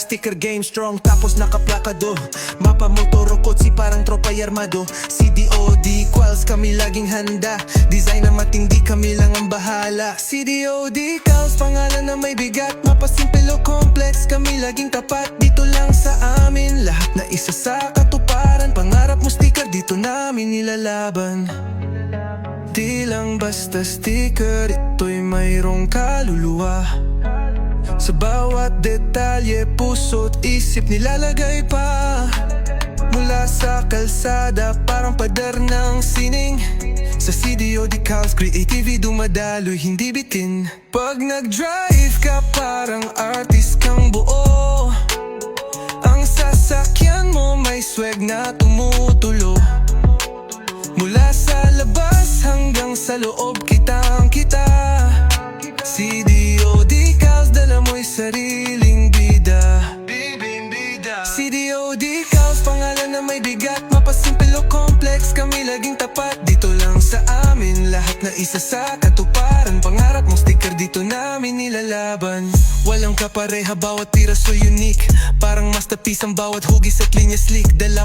Sticker game strong tapos nakaplakado. Mapa motoro kotsi parang tropay armado. CDOD quals kami laging handa. Design na matindi kami lang ang bahala. CDOD calls pangalan na may bigat. Mapa simple o complex kami laging tapat. Dito lang sa amin lahat na isa sa katuparan. Pangarap mo sticker dito namin nilalaban. Di lang basta sticker, ito'y mayroong kaluluwa. Sa bawat detalye, puso't isip nilalagay pa. Mula sa kalsada, parang padar ng sining. Sa CDOD calls, creativity dumadaloy, hindi bitin. Pag nag-drive ka, parang artist kang buo. Ang sasakyan mo may swag na tumutulo. Mula sa labas hanggang sa loob, kitang-kita. CDOD calls, dala mo'y sariling bida. CDOD calls, pangalan na may bigat. Mapasimple o complex, kami laging tapat. Dito lang sa amin, lahat na isa sa katuparan. Pangarap mong sticker, dito namin nilalaban. Walang kapareha, bawat tira so unique. Parang masterpiece ang bawat hugis at linya slick. Dala